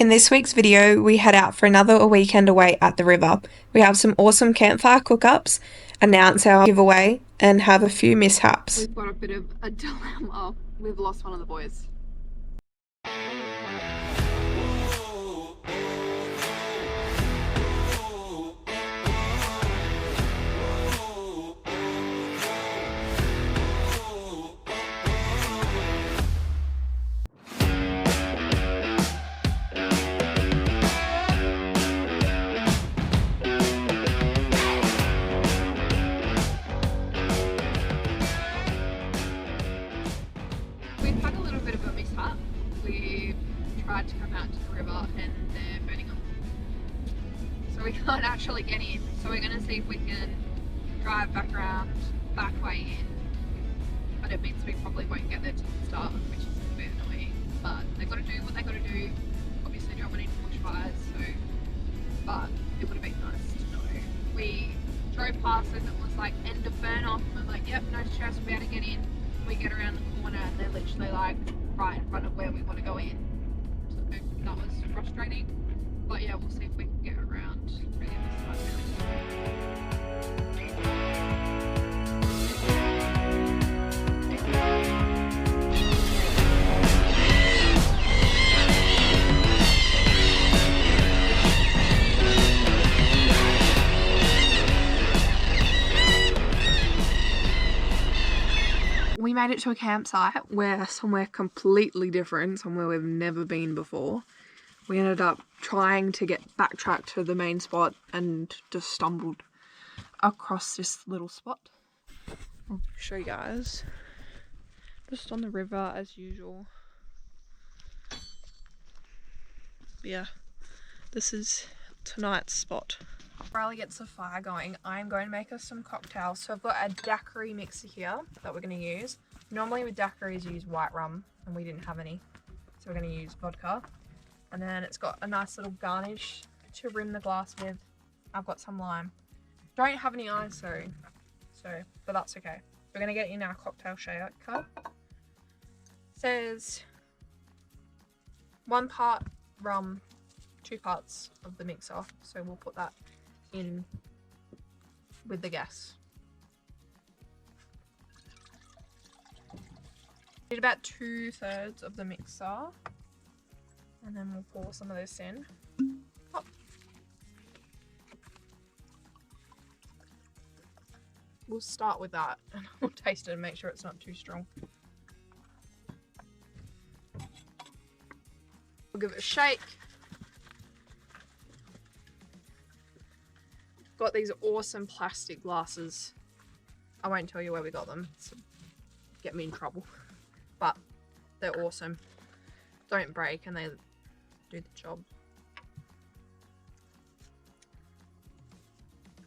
In this week's video, we head out for another weekend away at the river. We have some awesome campfire cook-ups, announce our giveaway, and have a few mishaps. We've got a bit of a dilemma. We've lost one of the boys. We've had a little bit of a mishap. We've tried to come out to the river and they're burning up. So we can't actually get in. So we're going to see if we can drive back around, back way in. But it means we probably won't get there till the start, which is a bit annoying. But they've got to do what they got to do. Obviously don't want any bushfires, so... But it would have been nice to know. We drove past and it was like end of burn off. And we're like, yep, no stress, we'll be able to get in. We get around the corner and they're literally like right in front of where we want to go in. So that was frustrating. But yeah, we'll see if we can get around through the other side. We made it to a campsite. We're somewhere completely different, somewhere we've never been before. We ended up trying to get backtracked to the main spot and just stumbled across this little spot. I'll show you guys. Just on the river as usual. Yeah, this is tonight's spot. Riley gets the fire going. I'm going to make us some cocktails. So I've got a daiquiri mixer here that we're going to use. Normally with daiquiris you use white rum and we didn't have any. So we're going to use vodka. And then it's got a nice little garnish to rim the glass with. I've got some lime. Don't have any ice though, but that's okay. We're going to get in our cocktail shaker. Says 1 part rum, 2 parts of the mixer. So we'll put that in with the gas. Need about 2/3 of the mixer, and then we'll pour some of this in. Oh. We'll start with that and we'll taste it and make sure it's not too strong. We'll give it a shake. Got these awesome plastic glasses. I won't tell you where we got them. So get me in trouble. But they're awesome. Don't break and they do the job.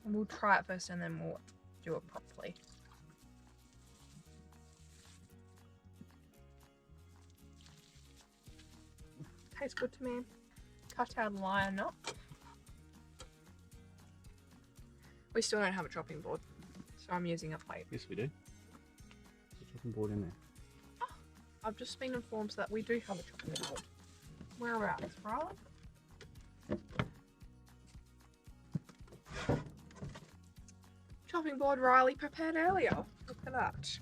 And we'll try it first and then we'll do it properly. Tastes good to me. Cut our lime up. We still don't have a chopping board, so I'm using a plate. Yes, we do. There's a chopping board in there. Oh, I've just been informed that we do have a chopping board. Whereabouts, right? Chopping board Riley prepared earlier. Look at that.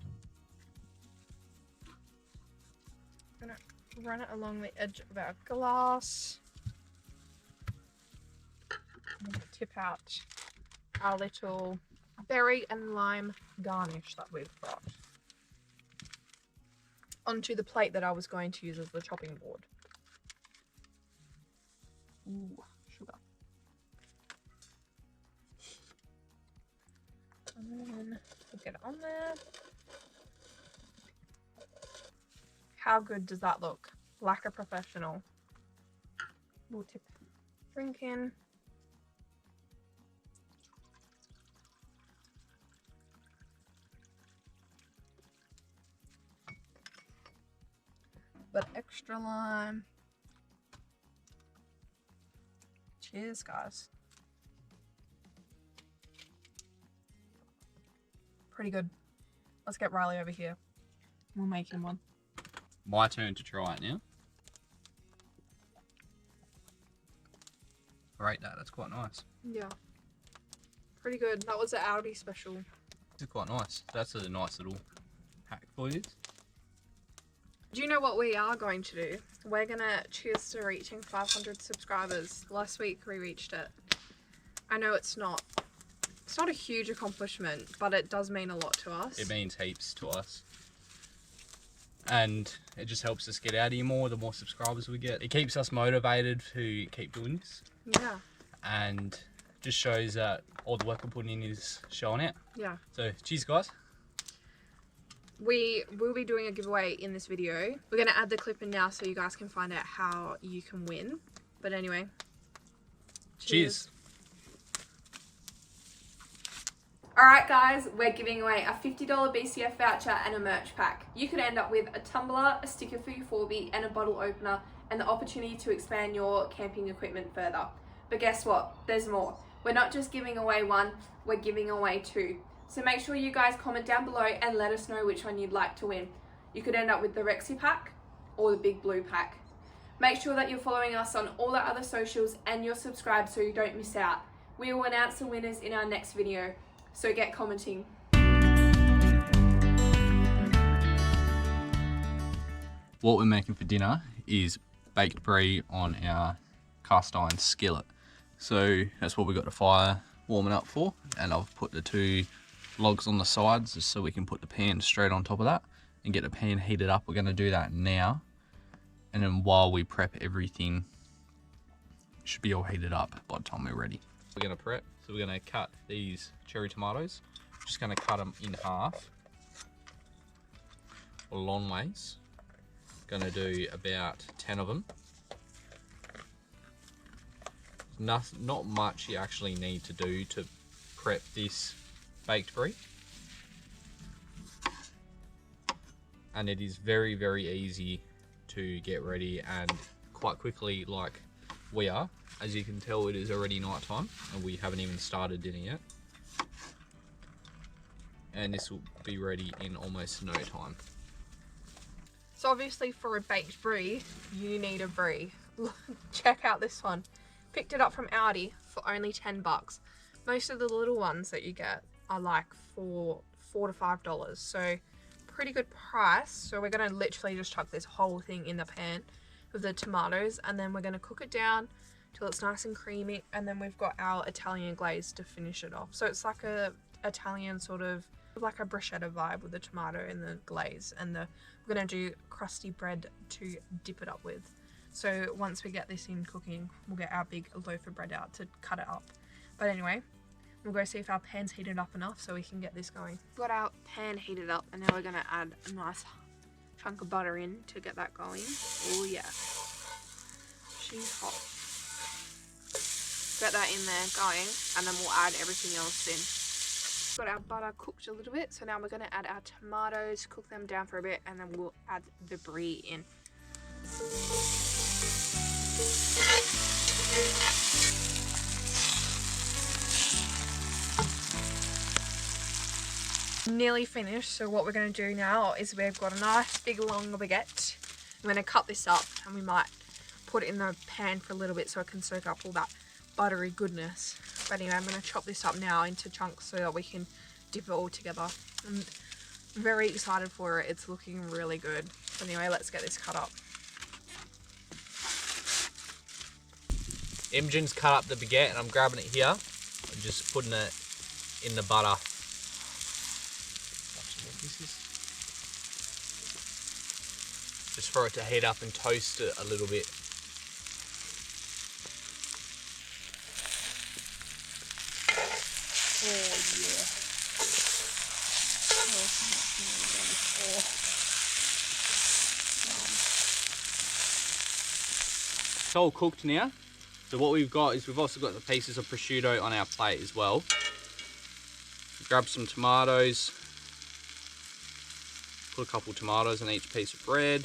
I'm gonna run it along the edge of our glass. I'm gonna tip out our little berry and lime garnish that we've got onto the plate that I was going to use as the chopping board. Ooh, sugar. And then we'll get it on there. How good does that look? Like a professional. We'll tip the drink in. But extra lime. Cheers, guys. Pretty good. Let's get Riley over here. We'll make him one. My turn to try it now. rate that. That's quite nice. Yeah. Pretty good. That was an Aldi special. This is quite nice. That's a nice little hack for you. Do you know what we are going to do? We're going to cheers to reaching 500 subscribers. Last week we reached it. I know it's not a huge accomplishment, but it does mean a lot to us. It means heaps to us. And it just helps us get out here more, the more subscribers we get. It keeps us motivated to keep doing this. Yeah. And just shows that all the work we're putting in is showing out. Yeah. So, cheers guys. We will be doing a giveaway in this video. We're going to add the clip in now so you guys can find out how you can win. But anyway, cheers. Alright guys, we're giving away a $50 BCF voucher and a merch pack. You could end up with a tumbler, a sticker for your 4B and a bottle opener and the opportunity to expand your camping equipment further. But guess what? There's more. We're not just giving away one, we're giving away two. So make sure you guys comment down below and let us know which one you'd like to win. You could end up with the Rexy pack or the Big Blue pack. Make sure that you're following us on all our other socials and you're subscribed so you don't miss out. We will announce the winners in our next video, so get commenting. What we're making for dinner is baked brie on our cast iron skillet. So that's what we got the fire warming up for, and I've put the 2 logs on the sides just so we can put the pan straight on top of that and get the pan heated up. We're going to do that now, and then while we prep everything, it should be all heated up by the time we're ready. We're going to prep, so we're going to cut these cherry tomatoes. Just going to cut them in half or long ways. Going to do about 10 of them. Not much you actually need to do to prep this baked brie, and it is very, very easy to get ready and quite quickly, like we are. As you can tell, it is already night time and we haven't even started dinner yet, and this will be ready in almost no time. So obviously for a baked brie, you need a brie. Check out this one. Picked it up from Aldi for only 10 bucks. Most of the little ones that you get are like $4 to $5. So pretty good price. So we're going to literally just chuck this whole thing in the pan with the tomatoes, and then we're going to cook it down till it's nice and creamy, and then we've got our Italian glaze to finish it off. So it's like a Italian sort of like a bruschetta vibe with the tomato and the glaze, and we're going to do crusty bread to dip it up with. So once we get this in cooking, we'll get our big loaf of bread out to cut it up. But anyway, we'll go see if our pan's heated up enough so we can get this going. We've got our pan heated up, and now we're going to add a nice chunk of butter in to get that going. Oh yeah, she's hot. Get that in there going, and then we'll add everything else in. Got our butter cooked a little bit, so now we're going to add our tomatoes, cook them down for a bit, and then we'll add the brie in. Nearly finished, so what we're going to do now is we've got a nice big long baguette. I'm going to cut this up, and we might put it in the pan for a little bit so it can soak up all that buttery goodness. But anyway, I'm going to chop this up now into chunks so that we can dip it all together. I'm very excited for it. It's looking really good. So anyway, let's get this cut up. Imogen's cut up the baguette and I'm grabbing it here. I'm just putting it in the butter. Just for it to heat up and toast it a little bit. Oh yeah. It's all cooked now. So what we've got is we've also got the pieces of prosciutto on our plate as well. Grab some tomatoes. Put a couple tomatoes on each piece of bread.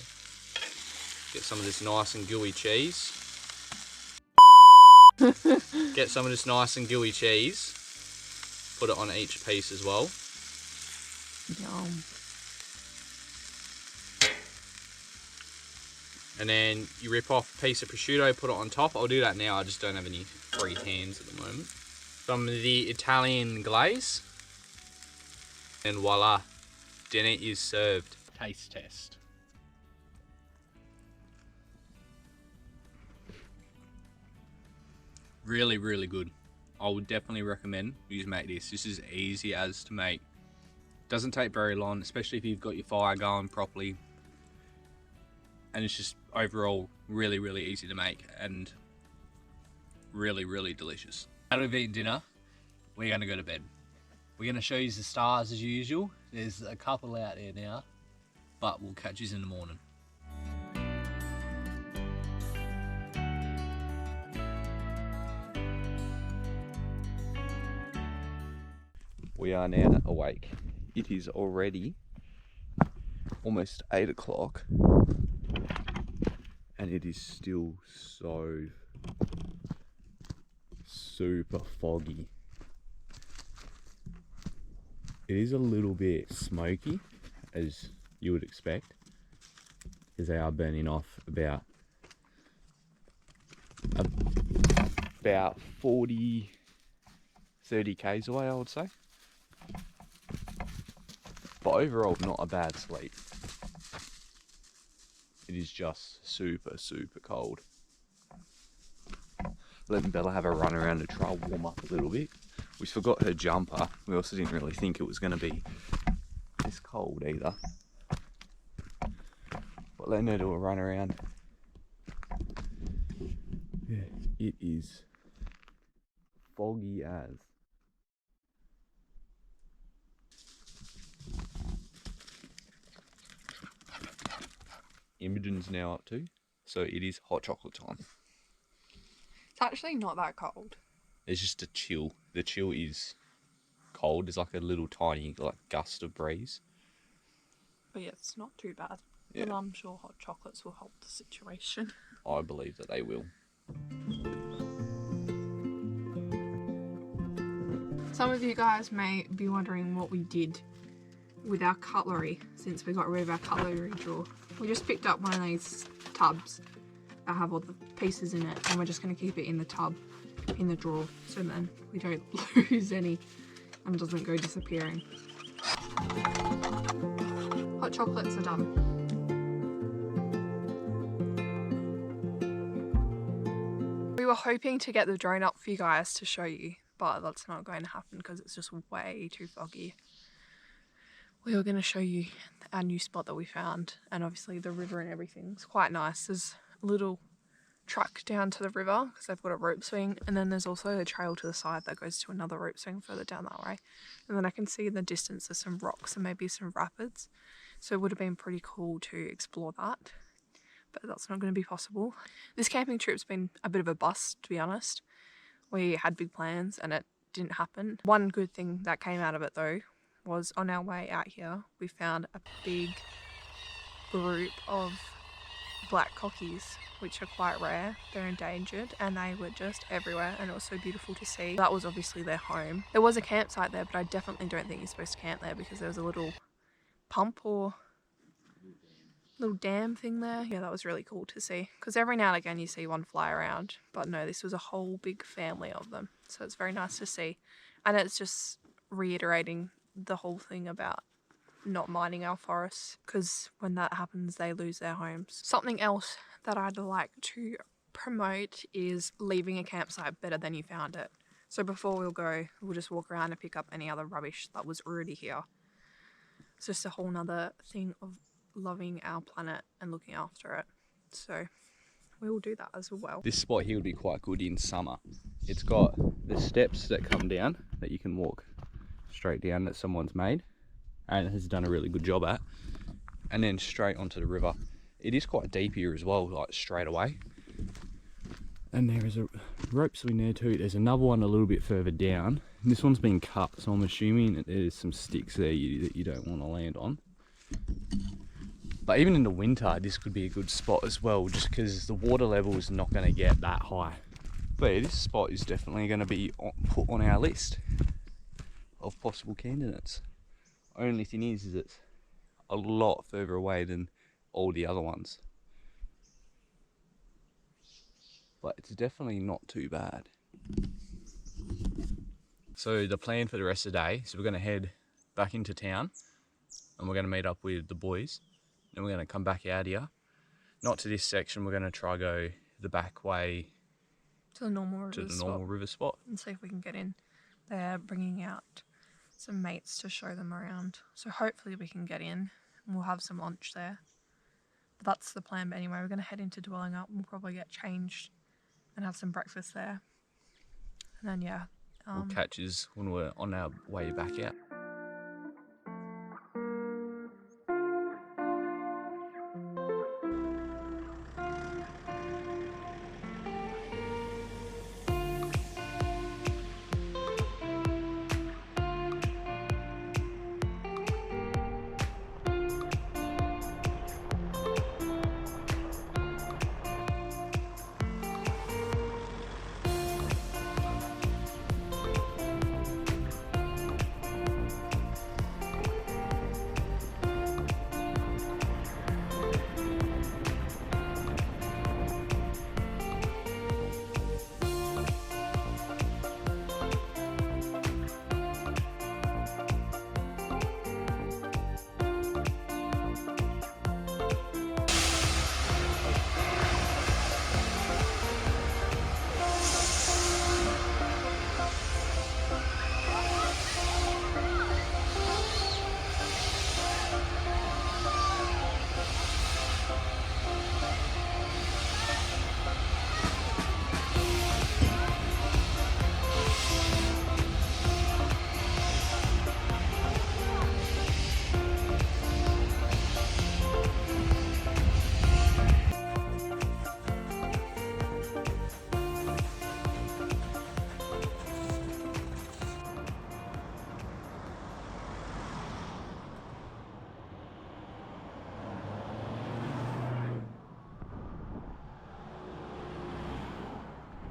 Get some of this nice and gooey cheese. Get some of this nice and gooey cheese. Put it on each piece as well. Yum. And then you rip off a piece of prosciutto, put it on top. I'll do that now, I just don't have any free hands at the moment. Some of the Italian glaze. And voila, dinner is served. Taste test. Really, really good. I would definitely recommend you make this. This is easy as to make. Doesn't take very long, especially if you've got your fire going properly. And it's just overall really, really easy to make and really, really delicious. Now we've eaten dinner, we're gonna go to bed. We're gonna show you the stars as usual. There's a couple out there now, but we'll catch you in the morning. We are now awake. It is already almost 8 o'clock and it is still so super foggy. It is a little bit smoky, as you would expect, because they are burning off about 40, 30 k's away, I would say. But overall, not a bad sleep. It is just super, super cold. Letting Bella have a run around to try and warm up a little bit. We forgot her jumper. We also didn't really think it was going to be this cold either. But letting her do a run around. Yeah, it is foggy as. Imogen's now up too, so it is hot chocolate time. It's actually not that cold. It's just a chill. The chill is cold. There's like a little tiny gust of breeze. But yeah, it's not too bad. Yeah. And I'm sure hot chocolates will help the situation. I believe that they will. Some of you guys may be wondering what we did with our cutlery since we got rid of our cutlery drawer. We just picked up one of these tubs that have all the pieces in it, and we're just going to keep it in the tub, in the drawer, so then we don't lose any and it doesn't go disappearing. Hot chocolates are done. We were hoping to get the drone up for you guys to show you, but that's not going to happen because it's just way too foggy. We were going to show you our new spot that we found, and obviously the river and everything. It's quite nice. There's a little track down to the river because they've got a rope swing, and then there's also a trail to the side that goes to another rope swing further down that way. And then I can see in the distance there's some rocks and maybe some rapids, so it would have been pretty cool to explore that, but that's not going to be possible. This camping trip's been a bit of a bust, to be honest. We had big plans and it didn't happen. One good thing that came out of it though was on our way out here we found a big group of black cockies, which are quite rare. They're endangered and they were just everywhere, and it was so beautiful to see. That was obviously their home. There was a campsite there, but I definitely don't think you're supposed to camp there because there was a little pump or little dam thing there. Yeah, that was really cool to see, because every now and again you see one fly around, but no, this was a whole big family of them, so it's very nice to see. And it's just reiterating the whole thing about not mining our forests, because when that happens they lose their homes. Something else that I'd like to promote is leaving a campsite better than you found it. So before we'll go, we'll just walk around and pick up any other rubbish that was already here. It's just a whole nother thing of loving our planet and looking after it. So we will do that as well. This spot here would be quite good in summer. It's got the steps that come down that you can walk straight down that someone's made and has done a really good job at, and then straight onto the river. It is quite deep here as well, like straight away. And there is a rope swing there too. There's another one a little bit further down. This one's been cut, so I'm assuming that there's some sticks there that you don't want to land on. But even in the winter, this could be a good spot as well, just because the water level is not going to get that high. But yeah, this spot is definitely going to be put on our list of possible candidates. Only thing is it's a lot further away than all the other ones. but it's definitely not too bad. So the plan for the rest of the day, so we're going to head back into town and we're going to meet up with the boys. Then we're going to come back out here. Not to this section, we're going to try go the back way To the normal river spot. And see if we can get in. They're bringing out some mates to show them around. So hopefully we can get in and we'll have some lunch there. But that's the plan. But anyway, we're going to head into Dwelling Up and we'll probably get changed and have some breakfast there. And then, yeah. We'll catch us when we're on our way back out.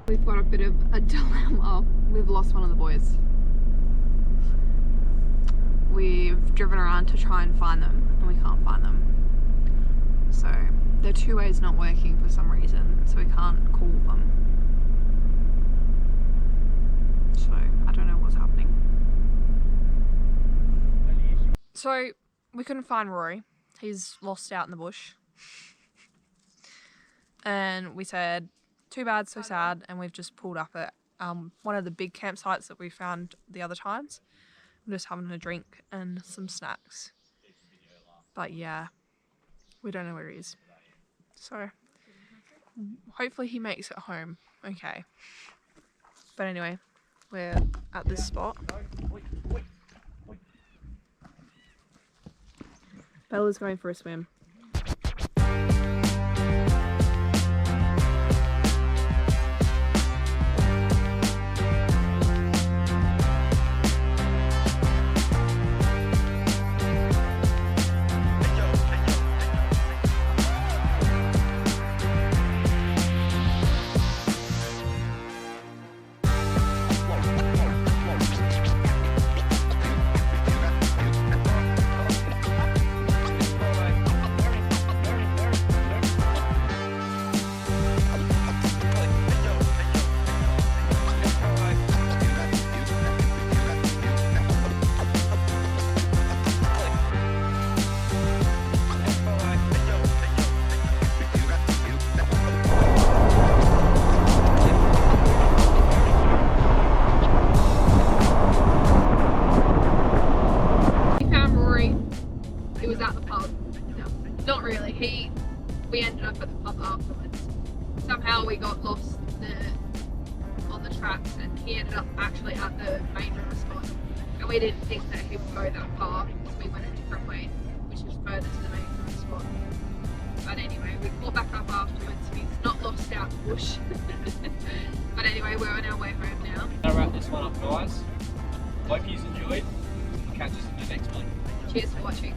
We've got a bit of a dilemma. We've lost one of the boys. We've driven around to try and find them and we can't find them. So their two-way's not working for some reason, so we can't call them. So I don't know what's happening. So we couldn't find Rory. He's lost out in the bush. And we said, too bad, so sad, and we've just pulled up at one of the big campsites that we found the other times. I'm just having a drink and some snacks. But yeah, we don't know where he is. So hopefully he makes it home okay. But anyway, we're at this spot. Bella's going for a swim. We ended up at the pub afterwards. Somehow we got lost on the tracks and he ended up actually at the main river spot. And we didn't think that he would go that far because we went a different way, which is further to the main river spot. But anyway, we caught back up afterwards. He's not lost out the bush. But anyway, we're on our way home now. I'll wrap this one up, guys. Hope you enjoyed. We'll catch us in the next one. Cheers for watching.